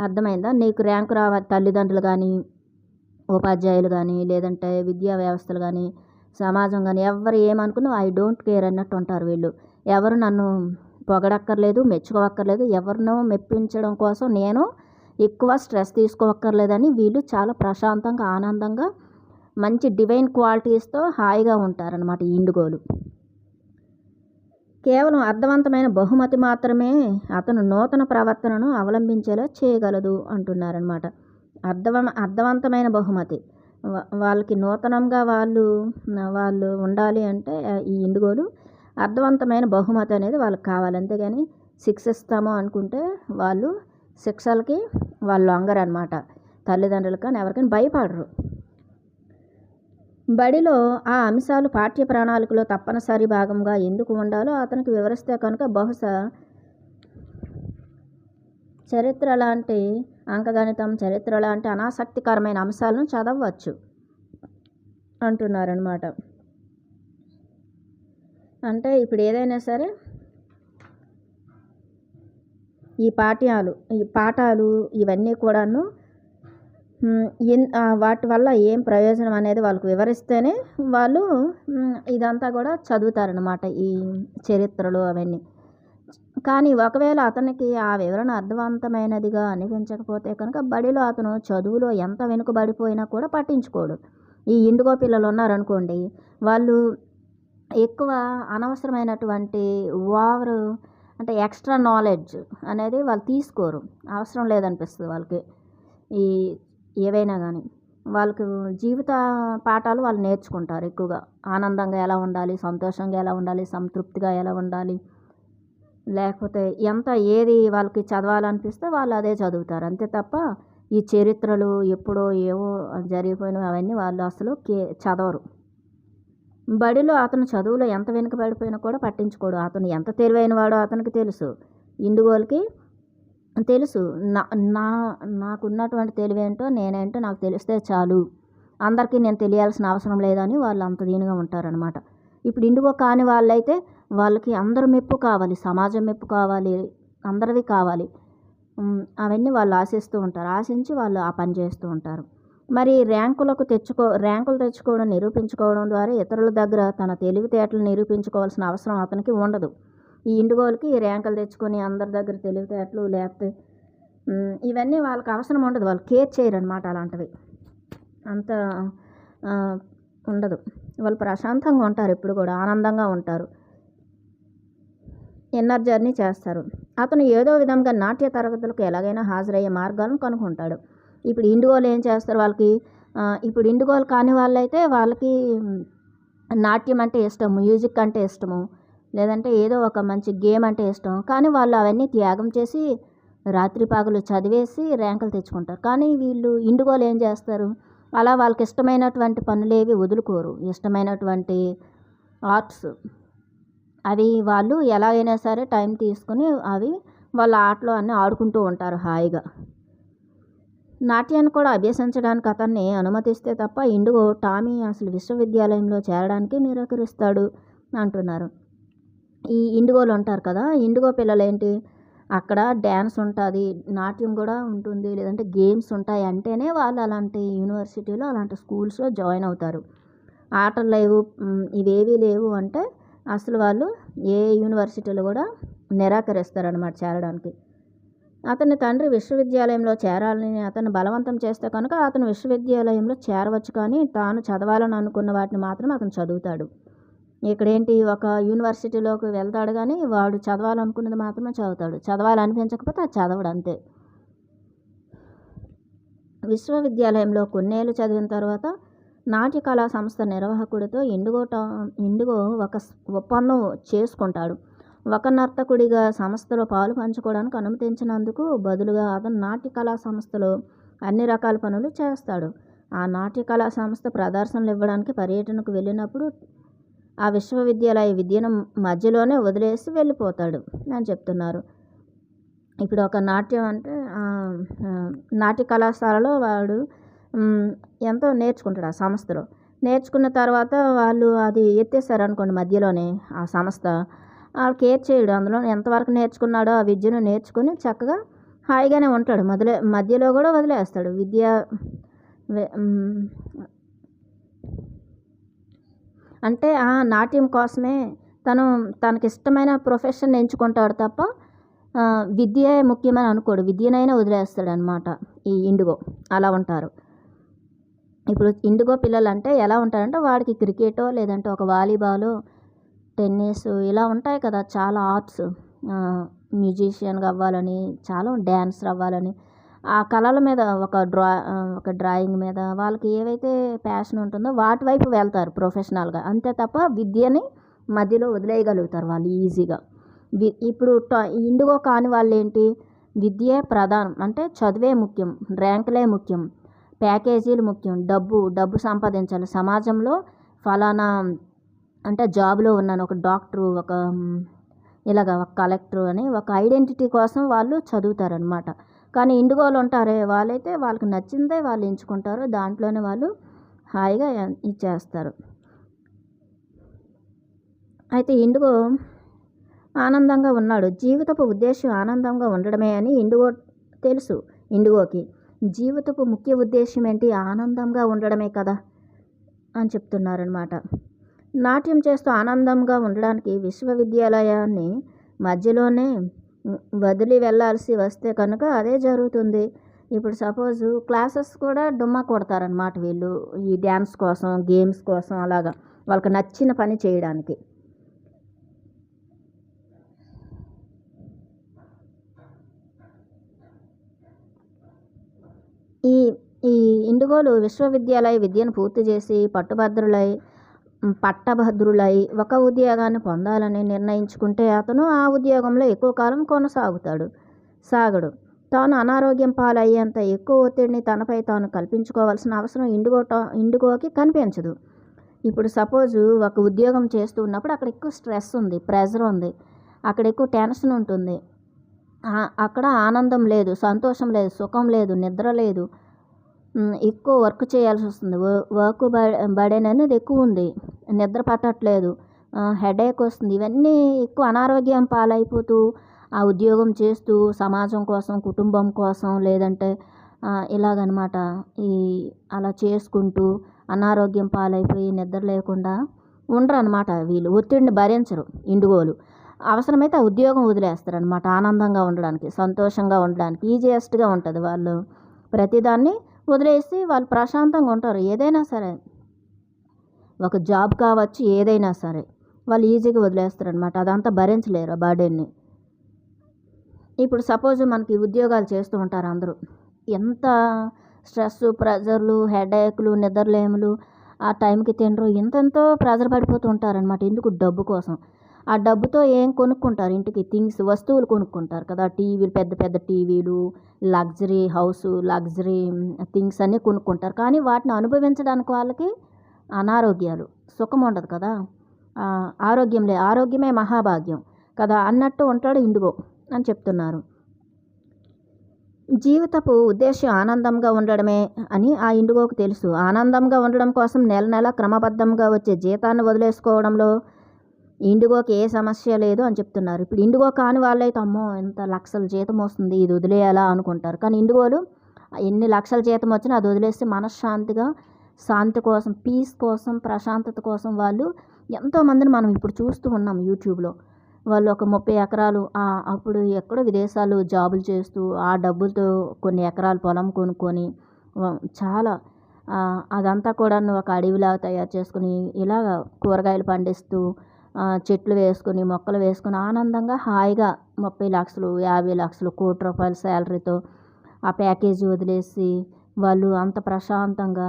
అర్థమైందా? నీకు ర్యాంకు రావాలి, తల్లిదండ్రులు కానీ ఉపాధ్యాయులు కానీ లేదంటే విద్యా వ్యవస్థలు కానీ సమాజం కానీ ఎవరు ఏమనుకున్నా ఐ డోంట్ కేర్ అన్నట్టు ఉంటారు వీళ్ళు. ఎవరు నన్ను పొగడక్కర్లేదు, మెచ్చుకోవక్కర్లేదు, ఎవరినో మెప్పించడం కోసం నేను ఎక్కువ స్ట్రెస్ తీసుకోవక్కర్లేదని వీళ్ళు చాలా ప్రశాంతంగా ఆనందంగా మంచి డివైన్ క్వాలిటీస్తో హాయిగా ఉంటారనమాట ఈ ఇండిగోలు. కేవలం అర్థవంతమైన బహుమతి మాత్రమే అతను నూతన ప్రవర్తనను అవలంబించేలా చేయగలదు అంటున్నారనమాట. అర్థవంతమైన బహుమతి వాళ్ళకి నూతనంగా వాళ్ళు ఉండాలి అంటే ఈ ఇండిగోలు అర్థవంతమైన బహుమతి అనేది వాళ్ళకి కావాలి. అంతేగాని శిక్షిస్తాము అనుకుంటే వాళ్ళు శిక్షలకి వాళ్ళు లొంగరనమాట. తల్లిదండ్రులు కానీ ఎవరికైనా భయపడరు. బడిలో ఆ అంశాలు పాఠ్య ప్రణాళికలో తప్పనిసరి భాగంగా ఎందుకు ఉండాలో అతనికి వివరిస్తే కనుక బహుశా చరిత్ర లాంటి అంకగణితం, చరిత్ర లాంటి అనాసక్తికరమైన అంశాలను చదవచ్చు అంటున్నారనమాట. అంటే ఇప్పుడు ఏదైనా సరే ఈ పాఠాలు ఇవన్నీ కూడాను వాటి వల్ల ఏం ప్రయోజనం అనేది వాళ్ళకు వివరిస్తేనే వాళ్ళు ఇదంతా కూడా చదువుతారనమాట, ఈ చరిత్రలు అవన్నీ. కానీ ఒకవేళ అతనికి ఆ వివరణ అర్థవంతమైనదిగా అనిపించకపోతే కనుక బడిలో అతను చదువులో ఎంత వెనుకబడిపోయినా కూడా పట్టించుకోడు. ఈ ఇండిగో పిల్లలు ఉన్నారనుకోండి, వాళ్ళు ఎక్కువ అనవసరమైనటువంటి ఓవర్ అంటే ఎక్స్ట్రా నాలెడ్జ్ అనేది వాళ్ళు తీసుకోరు, అవసరం లేదనిపిస్తుంది వాళ్ళకి. ఈ ఏవైనా కానీ వాళ్ళకి జీవిత పాఠాలు వాళ్ళు నేర్చుకుంటారు ఎక్కువగా. ఆనందంగా ఎలా ఉండాలి, సంతోషంగా ఎలా ఉండాలి, సంతృప్తిగా ఎలా ఉండాలి, లేకపోతే ఏది వాళ్ళకి చదవాలనిపిస్తే వాళ్ళు అదే చదువుతారు. అంతే తప్ప ఈ చరిత్రలు ఎప్పుడో ఏవో జరిగిపోయినవి అవన్నీ వాళ్ళు అసలు చదవరు. బడిలో అతను చదువులో ఎంత వెనుకబడిపోయినా కూడా పట్టించుకోడు. అతను ఎంత తెలివైన వాడో అతనికి తెలుసు, ఇండిగోలకి తెలుసు. నాకున్నటువంటి తెలివేంటో నేనేంటో నాకు తెలిస్తే చాలు, అందరికీ నేను తెలియాల్సిన అవసరం లేదని వాళ్ళు అంత దీనిగా ఉంటారనమాట. ఇప్పుడు ఇండిగో కాని వాళ్ళైతే వాళ్ళకి అందరి మెప్పు కావాలి, సమాజం మెప్పు కావాలి, అందరిది కావాలి, అవన్నీ వాళ్ళు ఆశిస్తూ ఉంటారు. ఆశించి వాళ్ళు ఆ పని చేస్తూ ఉంటారు. మరి ర్యాంకులు తెచ్చుకోవడం, నిరూపించుకోవడం ద్వారా ఇతరుల దగ్గర తన తెలివితేటలు నిరూపించుకోవాల్సిన అవసరం అతనికి ఉండదు. ఈ ఇండిగోలకి ర్యాంకులు తెచ్చుకొని అందరి దగ్గర తెలివితేటలు లేకపోతే ఇవన్నీ వాళ్ళకి అవసరం ఉండదు. వాళ్ళు కేర్ చేయరు అనమాట. అలాంటివి అంత ఉండదు. వాళ్ళు ప్రశాంతంగా ఉంటారు, ఎప్పుడు కూడా ఆనందంగా ఉంటారు, ఇన్నర్ జర్నీ చేస్తారు. అతను ఏదో విధంగా నాట్య తరగతులకు ఎలాగైనా హాజరయ్యే మార్గాలను కనుక్కుంటాడు. ఇప్పుడు ఇండిగోలు ఏం చేస్తారు, వాళ్ళకి ఇప్పుడు ఇండిగోలు కాని వాళ్ళైతే వాళ్ళకి నాట్యం అంటే ఇష్టం, మ్యూజిక్ అంటే ఇష్టము, లేదంటే ఏదో ఒక మంచి గేమ్ అంటే ఇష్టం. కానీ వాళ్ళు అవన్నీ త్యాగం చేసి రాత్రి పగలు చదివేసి ర్యాంకులు తెచ్చుకుంటారు. కానీ వీళ్ళు ఇండిగోలు ఏం చేస్తారు, అలా వాళ్ళకి ఇష్టమైనటువంటి పనులేవి వదులుకోరు. ఇష్టమైనటువంటి ఆర్ట్స్ అవి వాళ్ళు ఎలాగైనా సరే టైం తీసుకుని అవి వాళ్ళ ఆటలో అన్నీ ఆడుకుంటూ ఉంటారు హాయిగా. నాట్యాన్ని కూడా అభ్యసించడానికి అతన్ని అనుమతిస్తే తప్ప టామీ అసలు విశ్వవిద్యాలయంలో చేరడానికి నిరాకరిస్తాడు అంటున్నారు. ఈ ఇండిగోలు ఉంటారు కదా, ఇండిగో పిల్లలేంటి, అక్కడ డ్యాన్స్ ఉంటుంది, నాట్యం కూడా ఉంటుంది, లేదంటే గేమ్స్ ఉంటాయి అంటేనే వాళ్ళు అలాంటి యూనివర్సిటీలో అలాంటి స్కూల్స్లో జాయిన్ అవుతారు. ఆటలు లేవు, ఇవేవీ లేవు అంటే అసలు వాళ్ళు ఏ యూనివర్సిటీలో కూడా నిరాకరిస్తారనమాట చేరడానికి. అతని తండ్రి విశ్వవిద్యాలయంలో చేరాలని అతను బలవంతం చేస్తే కనుక అతను విశ్వవిద్యాలయంలో చేరవచ్చు, కానీ తాను చదవాలని అనుకున్న వాటిని మాత్రం అతను చదువుతాడు. ఇక్కడేంటి, ఒక యూనివర్సిటీలోకి వెళ్తాడు కానీ వాడు చదవాలనుకున్నది మాత్రమే చదువుతాడు. చదవాలనిపించకపోతే అది చదవడు అంతే. విశ్వవిద్యాలయంలో కొన్నేళ్ళు చదివిన తర్వాత నాట్య కళా సంస్థ నిర్వాహకుడితో ఇండిగో ఒక ఒప్పందం చేసుకుంటాడు. ఒక నర్తకుడిగా సంస్థలో పాలు పంచుకోవడానికి అనుమతించినందుకు బదులుగా అతను నాట్య కళా సంస్థలో అన్ని రకాల పనులు చేస్తాడు. ఆ నాట్య కళా సంస్థ ప్రదర్శనలు ఇవ్వడానికి పర్యటనకు వెళ్ళినప్పుడు ఆ విశ్వవిద్యాలయ విద్యను మధ్యలోనే వదిలేసి వెళ్ళిపోతాడు అని చెప్తున్నారు. ఇప్పుడు ఒక నాట్యం అంటే నాట్య కళాశాలలో వాడు ఎంతో నేర్చుకుంటాడు ఆ సంస్థలో. నేర్చుకున్న తర్వాత వాళ్ళు అది ఎత్తేసారనుకోండి మధ్యలోనే, ఆ సంస్థ వాళ్ళు కేర్ చేయడు. అందులో ఎంతవరకు నేర్చుకున్నాడో ఆ విద్యను నేర్చుకుని చక్కగా హాయిగానే ఉంటాడు. మధ్యలో కూడా వదిలేస్తాడు అంటే ఆ నాట్యం కోసమే తనకిష్టమైన ప్రొఫెషన్ ఎంచుకుంటాడు తప్ప విద్యే ముఖ్యమని అనుకోడు. విద్యనైనా వదిలేస్తాడు అనమాట ఈ ఇండిగో. అలా ఉంటారు. ఇప్పుడు ఇండిగో పిల్లలు అంటే ఎలా ఉంటారంటే వాడికి క్రికెటో లేదంటే ఒక వాలీబాలో టెన్నిస్ ఇలా ఉంటాయి కదా, చాలా ఆర్ట్స్, మ్యూజిషియన్గా అవ్వాలని, చాలా డ్యాన్సర్ అవ్వాలని, ఆ కళల మీద ఒక డ్రాయింగ్ మీద వాళ్ళకి ఏవైతే ప్యాషన్ ఉంటుందో వాటి వైపు వెళ్తారు ప్రొఫెషనల్గా. అంతే తప్ప విద్యని మధ్యలో వదిలేయగలుగుతారు వాళ్ళు ఈజీగా. ఇప్పుడు ఇండిగో కాని వాళ్ళు ఏంటి, విద్యే ప్రధానం, అంటే చదువే ముఖ్యం, ర్యాంకులే ముఖ్యం, ప్యాకేజీలు ముఖ్యం, డబ్బు సంపాదించాలి, సమాజంలో ఫలానా అంటే జాబ్లో ఉన్నాను, ఒక డాక్టరు, ఒక కలెక్టరు అని ఒక ఐడెంటిటీ కోసం వాళ్ళు చదువుతారనమాట. కానీ ఇండిగోలు ఉంటారే వాళ్ళైతే వాళ్ళకి నచ్చిందే వాళ్ళు ఎంచుకుంటారు, దాంట్లోనే వాళ్ళు హాయిగా ఇచ్చేస్తారు. అయితే ఇండిగో ఆనందంగా ఉన్నాడు. జీవితపు ఉద్దేశం ఆనందంగా ఉండడమే అని ఇండిగోకి జీవితపు ముఖ్య ఉద్దేశం ఏంటి, ఆనందంగా ఉండడమే కదా అని చెప్తున్నారనమాట. నాట్యం చేస్తూ ఆనందంగా ఉండడానికి విశ్వవిద్యాలయాన్ని మధ్యలోనే వదిలి వెళ్ళాల్సి వస్తే కనుక అదే జరుగుతుంది. ఇప్పుడు సపోజు క్లాసెస్ కూడా డుమ్మా కొడతారనమాట వీళ్ళు, ఈ డ్యాన్స్ కోసం, గేమ్స్ కోసం, అలాగా వాళ్ళకి నచ్చిన పని చేయడానికి. ఈ ఇండిగోలు విశ్వవిద్యాలయ విద్యను పూర్తి చేసి పట్టభద్రులై ఒక ఉద్యోగాన్ని పొందాలని నిర్ణయించుకుంటే అతను ఆ ఉద్యోగంలో ఎక్కువ కాలం సాగడు. తాను అనారోగ్యం పాలయ్యేంత ఎక్కువ ఒత్తిడిని తనపై తాను కల్పించుకోవాల్సిన అవసరం ఇండిగోకి కనిపించదు. ఇప్పుడు సపోజు ఒక ఉద్యోగం చేస్తూ ఉన్నప్పుడు అక్కడ ఎక్కువ స్ట్రెస్ ఉంది, ప్రెజర్ ఉంది, అక్కడ ఎక్కువ టెన్షన్ ఉంటుంది, అక్కడ ఆనందం లేదు, సంతోషం లేదు, సుఖం లేదు, నిద్ర లేదు, ఎక్కువ వర్క్ చేయాల్సి వస్తుంది, వర్క్ బర్డెన్ అనేది ఎక్కువ ఉంది, నిద్ర పట్టట్లేదు, హెడేక్ వస్తుంది. ఇవన్నీ ఎక్కువ అనారోగ్యం పాలైపోతూ ఆ ఉద్యోగం చేస్తూ సమాజం కోసం, కుటుంబం కోసం, లేదంటే ఇలాగనమాట అలా చేసుకుంటూ అనారోగ్యం పాలైపోయి నిద్ర లేకుండా ఉండరు అనమాట. వీళ్ళు ఒత్తిడిని భరించరు ఇండిగోలు. అవసరమైతే ఆ ఉద్యోగం వదిలేస్తారనమాట ఆనందంగా ఉండడానికి, సంతోషంగా ఉండడానికి. ఈజియెస్ట్గా ఉంటుంది. వాళ్ళు ప్రతిదాన్ని వదిలేసి వాళ్ళు ప్రశాంతంగా ఉంటారు. ఏదైనా సరే, ఒక జాబ్ కావచ్చు, ఏదైనా సరే వాళ్ళు ఈజీగా వదిలేస్తారనమాట. అదంతా భరించలేరు ఆ బర్డెన్ని. ఇప్పుడు సపోజ్ మనకి ఉద్యోగాలు చేస్తూ ఉంటారు అందరూ, ఎంత స్ట్రెస్, ప్రెజర్లు, హెడేక్లు, నిద్రలేములు, ఆ టైంకి తినరు, ఎంతెంతో ప్రెజర్ పడిపోతూ ఉంటారనమాట. ఎందుకు? డబ్బు కోసం. ఆ డబ్బుతో ఏం కొనుక్కుంటారు? ఇంటికి వస్తువులు కొనుక్కుంటారు కదా, టీవీలు, పెద్ద పెద్ద టీవీలు, లగ్జరీ హౌసు, లగ్జరీ థింగ్స్ అన్నీ కొనుక్కుంటారు. కానీ వాటిని అనుభవించడానికి వాళ్ళకి అనారోగ్యాలు, సుఖం ఉండదు కదా, ఆరోగ్యమే మహాభాగ్యం కదా అన్నట్టు ఉంటాడు ఇండిగో అని చెప్తున్నారు. జీవితపు ఉద్దేశం ఆనందంగా ఉండడమే అని ఆ ఇండిగోకు తెలుసు. ఆనందంగా ఉండడం కోసం నెల క్రమబద్ధంగా వచ్చే జీతాన్ని వదిలేసుకోవడంలో ఇండిగోకి ఏ సమస్య లేదు అని చెప్తున్నారు. ఇప్పుడు ఇండిగో కాని వాళ్ళైతే అమ్మో ఎంత లక్షల జీతం వస్తుంది, ఇది వదిలేయాలా అనుకుంటారు. కానీ ఇండిగోలు ఎన్ని లక్షల జీతం వచ్చినా అది వదిలేస్తే మనశ్శాంతిగా, శాంతి కోసం, పీస్ కోసం, ప్రశాంతత కోసం వాళ్ళు ఎంతోమందిని మనం ఇప్పుడు చూస్తూ ఉన్నాం యూట్యూబ్లో. వాళ్ళు ఒక 30 ఎకరాలు అప్పుడు ఎక్కడో విదేశాల్లో జాబులు చేస్తూ ఆ డబ్బులతో కొన్ని ఎకరాలు పొలం కొనుక్కొని చాలా అదంతా కూడాను ఒక అడవిలాగా తయారు చేసుకుని ఇలాగ కూరగాయలు పండిస్తూ చెట్లు వేసుకొని మొక్కలు వేసుకొని ఆనందంగా హాయిగా 30,00,000 50,00,000 ₹1,00,00,000 శాలరీతో ఆ ప్యాకేజీ వదిలేసి వాళ్ళు అంత ప్రశాంతంగా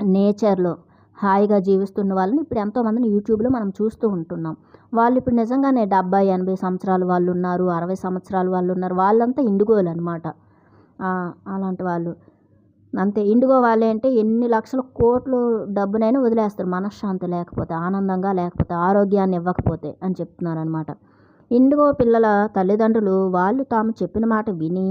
నేచర్‌లో హాయిగా జీవిస్తున్న వాళ్ళని ఇప్పుడు ఎంతోమందిని యూట్యూబ్‌లో మనం చూస్తూ ఉంటున్నాం. వాళ్ళు ఇప్పుడు నిజంగానే 70, 80 సంవత్సరాల వాళ్ళున్నారు. 60 సంవత్సరాల వాళ్ళున్నారు. వాళ్ళంతా ఇండిగోలనమాట. అలాంటి వాళ్ళు. అంతే ఇండిగో వాళ్ళేంటి ఎన్ని లక్షల కోట్లు డబ్బునైనా వదిలేస్తారు మనశ్శాంతి లేకపోతే, ఆనందంగా లేకపోతే, ఆరోగ్యాన్ని ఇవ్వకపోతే అని చెప్తున్నారనమాట. ఇండిగో పిల్లల తల్లిదండ్రులు వాళ్ళు తాము చెప్పిన మాట విని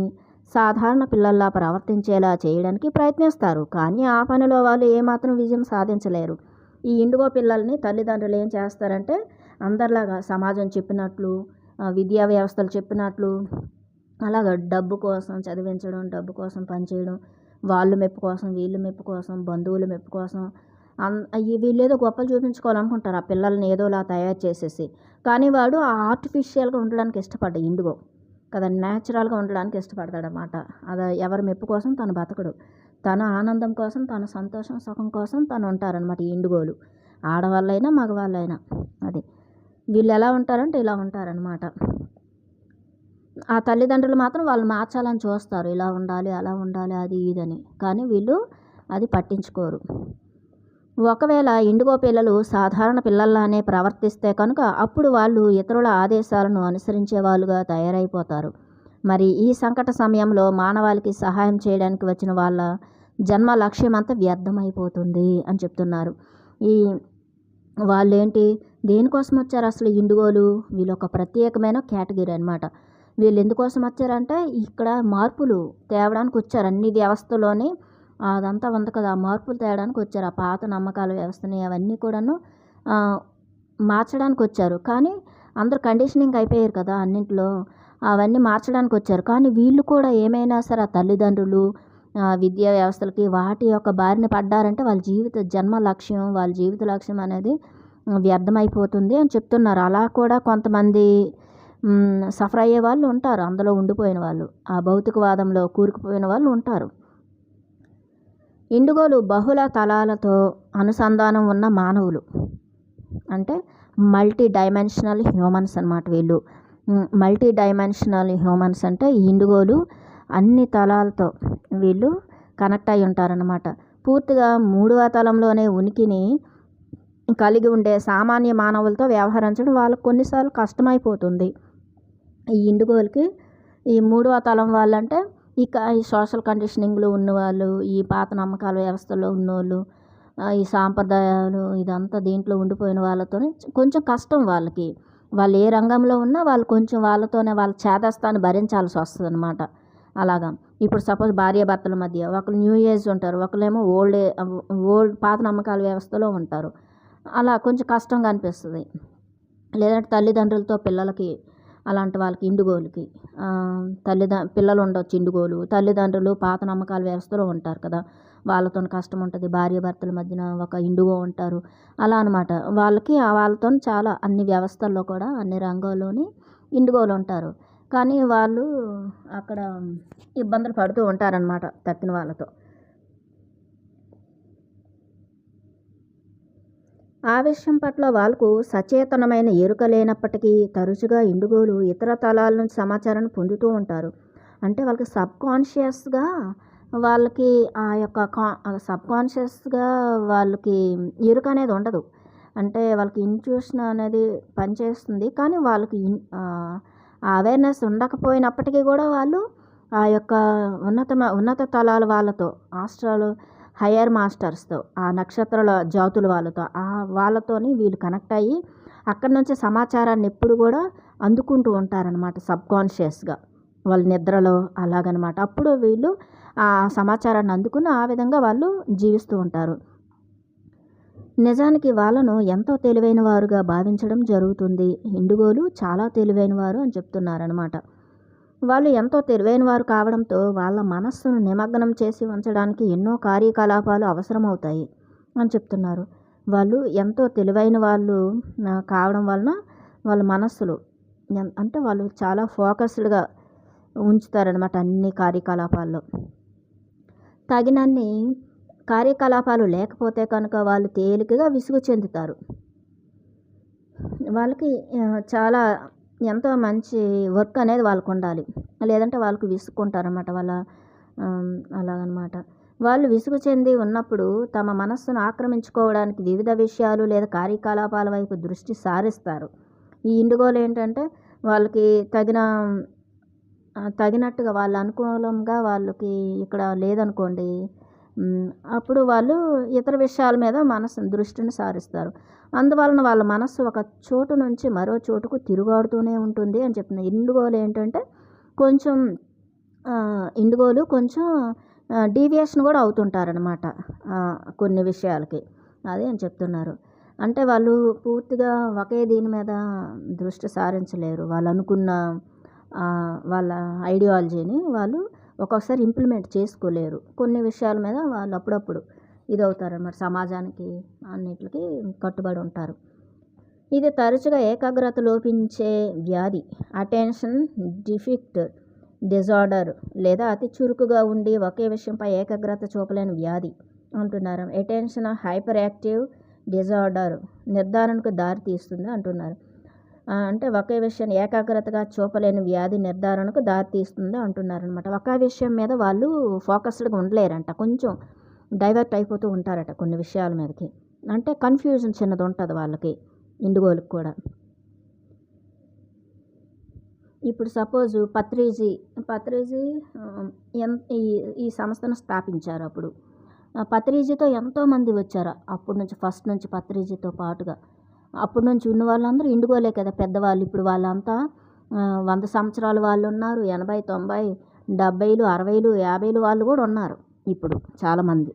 సాధారణ పిల్లల్లా ప్రవర్తించేలా చేయడానికి ప్రయత్నిస్తారు. కానీ ఆ పనిలో వాళ్ళు ఏమాత్రం విజయం సాధించలేరు. ఈ ఇండిగో పిల్లల్ని తల్లిదండ్రులు ఏం చేస్తారంటే అందరిలాగా సమాజం చెప్పినట్లు, విద్యా వ్యవస్థలు చెప్పినట్లు అలాగ డబ్బు కోసం చదివించడం, డబ్బు కోసం పనిచేయడం, వాళ్ళు మెప్పు కోసం, వీళ్ళు మెప్పు కోసం, బంధువుల మెప్పు కోసం వీళ్ళేదో గొప్పలు చూపించుకోవాలనుకుంటారు ఆ పిల్లల్ని ఏదోలా తయారు చేసేసి. కానీ వాడు ఆర్టిఫిషియల్‌గా ఉండడానికి ఇష్టపడ్డ ఇండిగో కదా! న్యాచురల్‌గా ఉండడానికి ఇష్టపడతాడనమాట. ఎవరి మెప్పు కోసం తను బతకడు. తన ఆనందం కోసం, తన సంతోషం, సుఖం కోసం తను ఉంటారనమాట ఈ ఇండిగోలు. ఆడవాళ్ళైనా, మగవాళ్ళైనా. అది. వీళ్ళు ఎలా ఉంటారంటే ఇలా ఉంటారనమాట. ఆ తల్లిదండ్రులు మాత్రం వాళ్ళు మార్చాలని చూస్తారు. ఇలా ఉండాలి, అలా ఉండాలి, అది ఇదని. కానీ వీళ్ళు అది పట్టించుకోరు. ఒకవేళ ఇండిగో పిల్లలు సాధారణ పిల్లల్లానే ప్రవర్తిస్తే కనుక అప్పుడు వాళ్ళు ఇతరుల ఆదేశాలను అనుసరించే వాళ్ళుగా తయారైపోతారు. మరి ఈ సంకట సమయంలో మానవాళికి సహాయం చేయడానికి వచ్చిన వాళ్ళ జన్మ లక్ష్యం అంతా వ్యర్థమైపోతుంది అని చెప్తున్నారు. ఈ వాళ్ళేంటి దేనికోసం వచ్చారు అసలు ఇండిగోలు? వీళ్ళు ఒక ప్రత్యేకమైన కేటగిరీ అనమాట. వీళ్ళు ఎందుకోసం వచ్చారంటే ఇక్కడ మార్పులు తేవడానికి వచ్చారు. అన్ని వ్యవస్థలోని అదంతా ఉంది కదా! ఆ మార్పులు తేవడానికి వచ్చారు. ఆ పాత నమ్మకాల వ్యవస్థని అవన్నీ కూడాను మార్చడానికి వచ్చారు. కానీ అందరూ కండిషనింగ్ అయిపోయారు కదా అన్నింటిలో. అవన్నీ మార్చడానికి వచ్చారు. కానీ వీళ్ళు కూడా ఏమైనా సరే ఆ తల్లిదండ్రులు విద్యా వ్యవస్థలకి వాటి యొక్క బారిన పడ్డారంటే వాళ్ళ జీవిత లక్ష్యం అనేది వ్యర్థమైపోతుంది అని చెప్తున్నారు. అలా కూడా కొంతమంది సఫర్ అయ్యే వాళ్ళు ఉంటారు. అందులో ఉండిపోయిన వాళ్ళు, ఆ భౌతికవాదంలో కూరుకుపోయిన వాళ్ళు ఉంటారు. ఇండిగోలు బహుళ తలాలతో అనుసంధానం ఉన్న మానవులు. అంటే మల్టీ డైమెన్షనల్ హ్యూమన్స్ అన్నమాట వీళ్ళు. మల్టీ డైమెన్షనల్ హ్యూమన్స్ అంటే ఇండిగోలు అన్ని తలాలతో వీళ్ళు కనెక్ట్ అయి ఉంటారన్నమాట. పూర్తిగా 3వ తలంలోనే ఉనికిని కలిగి ఉండే సామాన్య మానవులతో వ్యవహరించడం వాళ్ళకు కొన్నిసార్లు కష్టమైపోతుంది. ఈ ఇండిగోలకి ఈ 3వ తలం వాళ్ళంటే ఈ సోషల్ కండిషనింగ్లో ఉన్నవాళ్ళు, ఈ పాత నమ్మకాల వ్యవస్థలో ఉన్నోళ్ళు, ఈ సాంప్రదాయాలు ఇదంతా దీంట్లో ఉండిపోయిన వాళ్ళతోనే కొంచెం కష్టం వాళ్ళకి. వాళ్ళు ఏ రంగంలో ఉన్నా వాళ్ళు కొంచెం వాళ్ళతోనే వాళ్ళ చేదస్తాన్ని భరించాల్సి వస్తుందన్నమాట. అలాగా ఇప్పుడు సపోజ్ భార్యాభర్తల మధ్య ఒకరు న్యూ ఏజ్ ఉంటారు, ఒకళ్ళేమో ఓల్డ్ పాత నమ్మకాల వ్యవస్థలో ఉంటారు. అలా కొంచెం కష్టంగా అనిపిస్తుంది. లేదంటే తల్లిదండ్రులతో పిల్లలకి అలాంటి వాళ్ళకి ఇండిగోలకి పిల్లలు ఉండొచ్చు ఇండిగోలు, తల్లిదండ్రులు పాత నమ్మకాల వ్యవస్థలో ఉంటారు కదా, వాళ్ళతో కష్టం ఉంటుంది. భార్యాభర్తల మధ్యన ఒక ఇండిగో ఉంటారు. అలా అనమాట. వాళ్ళతో చాలా అన్ని వ్యవస్థల్లో కూడా అన్ని రంగాల్లోని ఇండిగోలు ఉంటారు. కానీ వాళ్ళు అక్కడ ఇబ్బందులు పడుతూ ఉంటారనమాట తక్కిన వాళ్ళతో. ఆ విషయం పట్ల వాళ్ళకు సచేతనమైన ఎరుక లేనప్పటికీ తరచుగా ఇండిగోలు ఇతర తలాల నుంచి సమాచారాన్ని పొందుతూ ఉంటారు. అంటే వాళ్ళకి సబ్కాన్షియస్గా వాళ్ళకి ఆ యొక్క సబ్కాన్షియస్గా వాళ్ళకి ఎరుక అనేది ఉండదు. అంటే వాళ్ళకి ఇంట్యూషన్ అనేది పనిచేస్తుంది. కానీ వాళ్ళకి అవేర్నెస్ ఉండకపోయినప్పటికీ కూడా వాళ్ళు ఆ యొక్క ఉన్నత తలాల వాళ్ళతో హయ్యర్ మాస్టర్స్తో ఆ నక్షత్రాల జాతుల వాళ్ళతోని వీళ్ళు కనెక్ట్ అయ్యి అక్కడి నుంచి సమాచారాన్ని ఎప్పుడు కూడా అందుకుంటూ ఉంటారనమాట సబ్కాన్షియస్గా వాళ్ళ నిద్రలో అలాగనమాట. అప్పుడు వీళ్ళు ఆ సమాచారాన్ని అందుకుని ఆ విధంగా వాళ్ళు జీవిస్తూ ఉంటారు. నిజానికి వాళ్ళను ఎంతో తెలివైన వారుగా భావించడం జరుగుతుంది. ఇండిగోలు చాలా తెలివైన వారు అని చెప్తున్నారనమాట. వాళ్ళు ఎంతో తెలివైన వారు కావడంతో వాళ్ళ మనస్సును నిమగ్నం చేసి ఉంచడానికి ఎన్నో కార్యకలాపాలు అవసరమవుతాయి అని చెప్తున్నారు. వాళ్ళు ఎంతో తెలివైన వాళ్ళు కావడం వలన వాళ్ళ మనస్సులు అంటే వాళ్ళు చాలా ఫోకస్డ్గా ఉంచుతారనమాట అన్ని కార్యకలాపాల్లో. తగినన్ని కార్యకలాపాలు లేకపోతే కనుక వాళ్ళు తేలికగా విసుగు చెందుతారు. వాళ్ళకి చాలా ఎంతో మంచి వర్క్ అనేది వాళ్ళకు ఉండాలి, లేదంటే వాళ్ళకు విసుక్కుంటారన్నమాట. అలాగనమాట. వాళ్ళు విసుగు చెంది ఉన్నప్పుడు తమ మనస్సును ఆక్రమించుకోవడానికి వివిధ విషయాలు లేదా కార్యకలాపాల వైపు దృష్టి సారిస్తారు. ఈ ఇండిగోలు ఏంటంటే వాళ్ళకి తగినట్టుగా వాళ్ళ అనుకూలంగా వాళ్ళకి ఇక్కడ లేదనుకోండి, అప్పుడు వాళ్ళు ఇతర విషయాల మీద దృష్టిని సారిస్తారు. అందువలన వాళ్ళ మనస్సు ఒక చోటు నుంచి మరో చోటుకు తిరుగాడుతూనే ఉంటుంది అని చెప్తున్నారు. ఇండిగోలు కొంచెం డీవియేషన్ కూడా అవుతుంటారనమాట కొన్ని విషయాలకి. అదే అని చెప్తున్నారు. అంటే వాళ్ళు పూర్తిగా ఒకే దీని మీద దృష్టి సారించలేరు. వాళ్ళు అనుకున్న వాళ్ళ ఐడియాలజీని వాళ్ళు ఒక్కొక్కసారి ఇంప్లిమెంట్ చేసుకోలేరు. కొన్ని విషయాల మీద వాళ్ళు అప్పుడప్పుడు ఇదవుతారన్నమాట. సమాజానికి అన్నిటికి కట్టుబడి ఉంటారు. ఇది తరచుగా ఏకాగ్రత లోపించే వ్యాధి, అటెన్షన్ డిఫిక్ట్ డిజార్డర్, లేదా అతి చురుకుగా ఉండి ఒకే విషయంపై ఏకాగ్రత చూపలేని వ్యాధి అంటున్నారు. అటెన్షన్ హైపర్ యాక్టివ్ డిజార్డర్ నిర్ధారణకు దారి తీస్తుంది అంటున్నారు. అంటే ఒకే విషయాన్ని ఏకాగ్రతగా చూపలేని వ్యాధి నిర్ధారణకు దారి తీస్తుంది అంటున్నారు అనమాట. ఒకే విషయం మీద వాళ్ళు ఫోకస్డ్గా ఉండలేరంట, కొంచెం డైవర్ట్ అయిపోతూ ఉంటారట కొన్ని విషయాల మీదకి. అంటే కన్ఫ్యూజన్ చిన్నది ఉంటుంది వాళ్ళకి, ఇండిగోలకు కూడా. ఇప్పుడు సపోజు పత్రిజీ ఈ సంస్థను స్థాపించారు. అప్పుడు పత్రిజీతో ఎంతోమంది వచ్చారు అప్పటి నుంచి, ఫస్ట్ నుంచి పత్రిజీతో పాటుగా. అప్పటి నుంచి ఉన్న వాళ్ళందరూ ఇండిగోలే కదా పెద్దవాళ్ళు. ఇప్పుడు వాళ్ళంతా 100 సంవత్సరాల వాళ్ళు ఉన్నారు, 80, 90, 70, 60, 50 వాళ్ళు కూడా ఉన్నారు ఇప్పుడు చాలామంది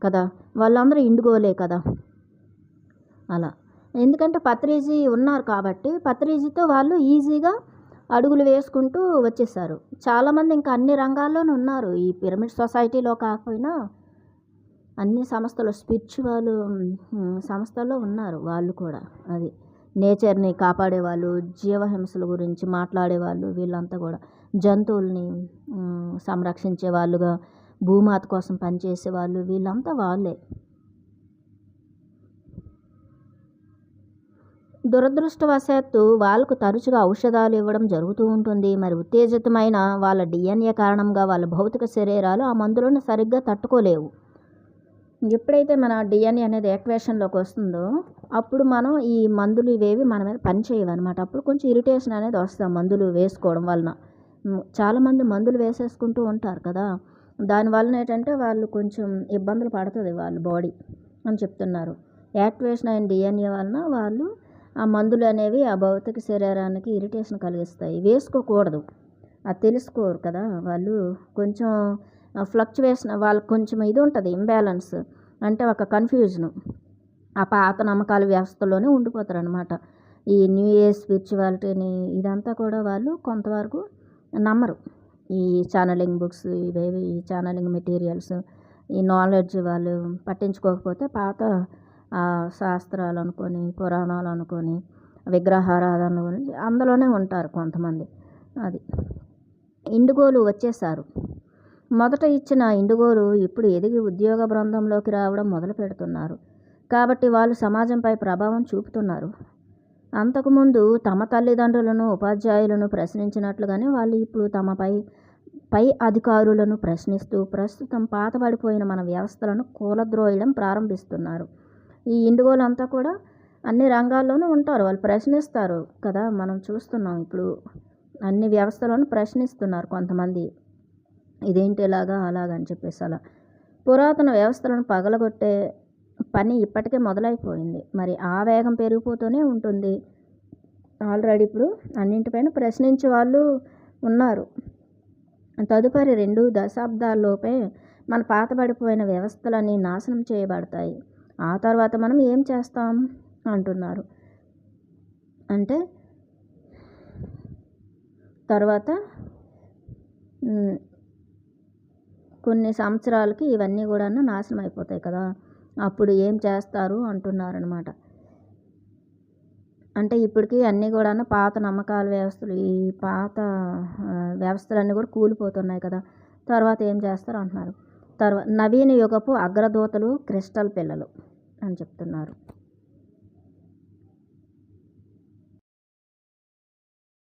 కదా. వాళ్ళందరూ ఇండిగోలే కదా. అలా ఎందుకంటే పత్రిజీ ఉన్నారు కాబట్టి పత్రిజీతో వాళ్ళు ఈజీగా అడుగులు వేసుకుంటూ వచ్చేసారు. చాలామంది ఇంకా అన్ని రంగాల్లోనూ ఉన్నారు. ఈ పిరమిడ్ సొసైటీలో కాకపోయినా అన్ని సంస్థలు, స్పిరిచువల్ సంస్థల్లో ఉన్నారు వాళ్ళు కూడా. అది నేచర్ని కాపాడేవాళ్ళు, జీవహింసల గురించి మాట్లాడేవాళ్ళు, వీళ్ళంతా కూడా జంతువుల్ని సంరక్షించే వాళ్ళుగా, భూమాత కోసం పనిచేసేవాళ్ళు, వీళ్ళంతా వాళ్ళే. దురదృష్టవశాత్తు వాళ్ళకు తరచుగా ఔషధాలు ఇవ్వడం జరుగుతూ ఉంటుంది. మరి ఉత్తేజితమైన వాళ్ళ డిఎన్ఏ కారణంగా వాళ్ళ భౌతిక శరీరాలు ఆ మందులను సరిగ్గా తట్టుకోలేవు. ఎప్పుడైతే మన డిఎన్ఏ అనేది యాక్టివేషన్లోకి వస్తుందో అప్పుడు మనం ఈ మందులు ఇవేవి మన మీద పనిచేయవన్నమాట. అప్పుడు కొంచెం ఇరిటేషన్ అనేది వస్తాం మందులు వేసుకోవడం వలన. చాలామంది మందులు వేసేసుకుంటూ ఉంటారు కదా. దానివలన ఏంటంటే వాళ్ళు కొంచెం ఇబ్బందులు పడుతుంది వాళ్ళ బాడీ అని చెప్తున్నారు. యాక్టివేషన్ అయిన డిఎన్ఏ వలన వాళ్ళు ఆ మందులు అనేవి ఆ భౌతిక శరీరానికి ఇరిటేషన్ కలిగిస్తాయి. వేసుకోకూడదు, అది తెలుసుకోరు కదా వాళ్ళు. కొంచెం ఫ్లక్చువేషన్, వాళ్ళకి కొంచెం ఇది ఉంటుంది, ఇంబ్యాలెన్స్ అంటే ఒక కన్ఫ్యూజను. ఆ పాత నమ్మకాల వ్యవస్థలోనే ఉండిపోతారు అనమాట. ఈ న్యూ ఏజ్ స్పిరిచువాలిటీని ఇదంతా కూడా వాళ్ళు కొంతవరకు నమ్మరు. ఈ ఛానలింగ్ బుక్స్, ఇవేవి ఈ ఛానలింగ్ మెటీరియల్స్, ఈ నాలెడ్జ్ వాళ్ళు పట్టించుకోకపోతే పాత శాస్త్రాలు అనుకొని, పురాణాలు అనుకొని, విగ్రహారాధనల గురించి అందులోనే ఉంటారు కొంతమంది. అది ఇండిగోలు వచ్చేసారు. మొదట ఇచ్చిన ఇండిగోలు ఇప్పుడు ఎదిగి ఉద్యోగ బృందంలోకి రావడం మొదలు పెడుతున్నారు కాబట్టి వాళ్ళు సమాజంపై ప్రభావం చూపుతున్నారు. అంతకుముందు తమ తల్లిదండ్రులను, ఉపాధ్యాయులను ప్రశ్నించినట్లుగానే వాళ్ళు ఇప్పుడు పై అధికారులను ప్రశ్నిస్తూ ప్రస్తుతం పాతబడిపోయిన మన వ్యవస్థలను కూలద్రోయడం ప్రారంభిస్తున్నారు. ఈ ఇండిగోలు అంతా కూడా అన్ని రంగాల్లోనూ ఉంటారు. వాళ్ళు ప్రశ్నిస్తారు కదా, మనం చూస్తున్నాం ఇప్పుడు అన్ని వ్యవస్థలను ప్రశ్నిస్తున్నారు కొంతమంది. ఇదేంటి ఇలాగా అలాగని చెప్పేసి. అలా పురాతన వ్యవస్థలను పగలగొట్టే పని ఇప్పటికే మొదలైపోయింది. మరి ఆ వేగం పెరిగిపోతూనే ఉంటుంది. ఆల్రెడీ ఇప్పుడు అన్నింటిపైన ప్రశ్నించే వాళ్ళు ఉన్నారు. తదుపరి 2 దశాబ్దాల్లోపే మన పాతబడిపోయిన వ్యవస్థలన్నీ నాశనం చేయబడతాయి. ఆ తర్వాత మనం ఏం చేస్తాం అంటున్నారు. అంటే తర్వాత కొన్ని సంవత్సరాలకి ఇవన్నీ కూడా నాశనం అయిపోతాయి కదా. అప్పుడు ఏం చేస్తారు అంటున్నారనమాట. అంటే ఇప్పటికి అన్నీ కూడాను పాత నమ్మకాల వ్యవస్థలు, ఈ పాత వ్యవస్థలన్నీ కూడా కూలిపోతున్నాయి కదా! తర్వాత ఏం చేస్తారు అంటున్నారు. నవీన యుగపు అగ్రదూతలు క్రిస్టల్ పిల్లలు అని చెప్తున్నారు.